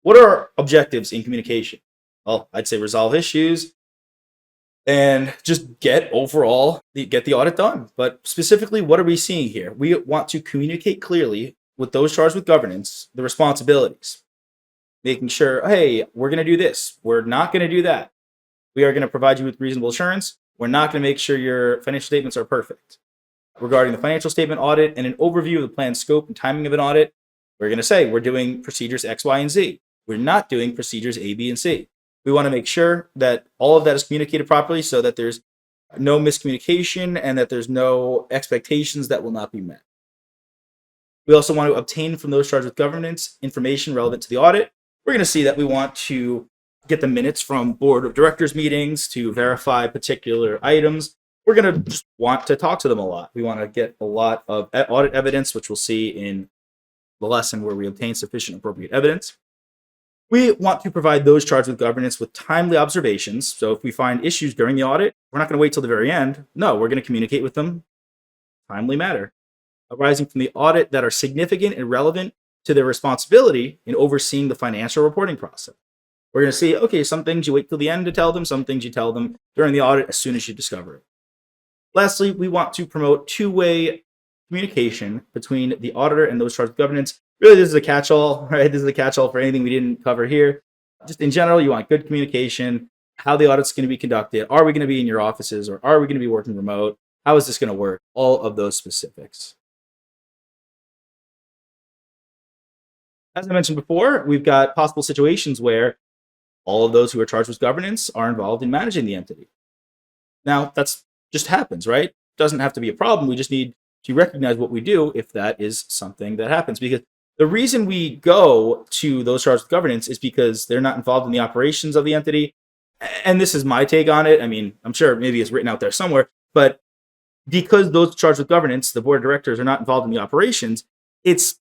What are our objectives in communication? Well, I'd say resolve issues and just get the audit done. But specifically, what are we seeing here? We want to communicate clearly with those charged with governance the responsibilities, making sure, hey, we're going to do this, we're not going to do that. We are going to provide you with reasonable assurance. We're not going to make sure your financial statements are perfect. Regarding the financial statement audit and an overview of the planned scope and timing of an audit, we're going to say we're doing procedures X, Y, and Z. We're not doing procedures A, B, and C. We want to make sure that all of that is communicated properly so that there's no miscommunication and that there's no expectations that will not be met. We also want to obtain from those charged with governance information relevant to the audit. We're going to see that we want to get the minutes from board of directors meetings to verify particular items. We're going to just want to talk to them a lot. We want to get a lot of audit evidence, which we'll see in the lesson where we obtain sufficient appropriate evidence. We want to provide those charged with governance with timely observations. So if we find issues during the audit, we're not going to wait till the very end. No, we're going to communicate with them in a timely manner, arising from the audit that are significant and relevant to their responsibility in overseeing the financial reporting process. We're going to see, okay, some things you wait till the end to tell them, some things you tell them during the audit as soon as you discover it. Lastly, we want to promote two-way communication between the auditor and those charged with governance. Really, this is a catch-all, right? This is a catch-all for anything we didn't cover here. Just in general, you want good communication, how the audit's going to be conducted. Are we going to be in your offices or are we going to be working remote? How is this going to work? All of those specifics. As I mentioned before, we've got possible situations where all of those who are charged with governance are involved in managing the entity. Now, that's just happens, right? It doesn't have to be a problem. We just need to recognize what we do if that is something that happens. Because the reason we go to those charged with governance is because they're not involved in the operations of the entity. And this is my take on it. I mean, I'm sure maybe it's written out there somewhere, but because those charged with governance, the board of directors, are not involved in the operations, it's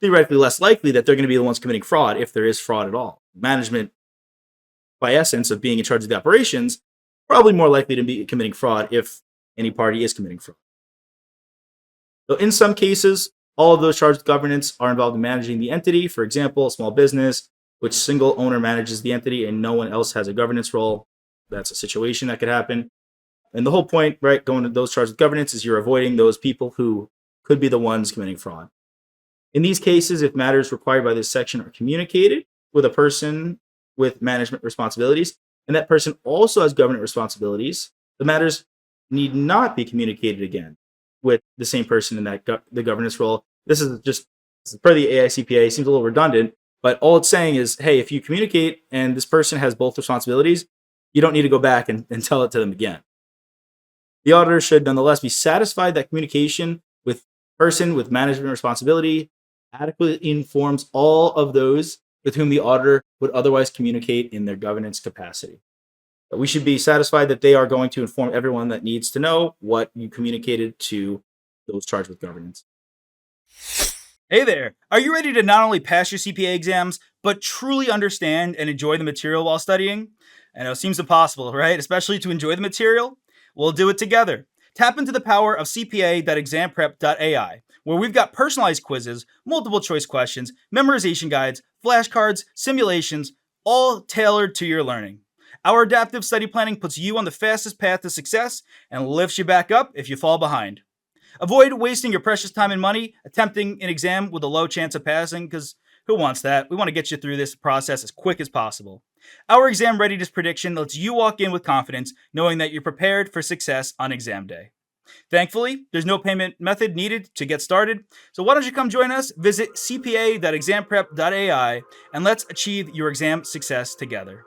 theoretically less likely that they're going to be the ones committing fraud if there is fraud at all. Management, by essence of being in charge of the operations, probably more likely to be committing fraud if any party is committing fraud. So in some cases, all of those charged with governance are involved in managing the entity. For example, a small business, which single owner manages the entity and no one else has a governance role. That's a situation that could happen. And the whole point, right, going to those charged with governance is you're avoiding those people who could be the ones committing fraud. In these cases, if matters required by this section are communicated with a person with management responsibilities, and that person also has governance responsibilities, the matters need not be communicated again with the same person in that the governance role. This is per the AICPA, seems a little redundant, but all it's saying is, hey, if you communicate and this person has both responsibilities, you don't need to go back and tell it to them again. The auditor should nonetheless be satisfied that communication with person with management responsibility adequately informs all of those with whom the auditor would otherwise communicate in their governance capacity. But we should be satisfied that they are going to inform everyone that needs to know what you communicated to those charged with governance. Hey there! Are you ready to not only pass your CPA exams, but truly understand and enjoy the material while studying? I know it seems impossible, right? Especially to enjoy the material? We'll do it together. Tap into the power of CPA.examprep.ai, where we've got personalized quizzes, multiple choice questions, memorization guides, flashcards, simulations, all tailored to your learning. Our adaptive study planning puts you on the fastest path to success and lifts you back up if you fall behind. Avoid wasting your precious time and money attempting an exam with a low chance of passing, because who wants that? We want to get you through this process as quick as possible. Our exam readiness prediction lets you walk in with confidence, knowing that you're prepared for success on exam day. Thankfully, there's no payment method needed to get started, so why don't you come join us? Visit cpa.examprep.ai and let's achieve your exam success together.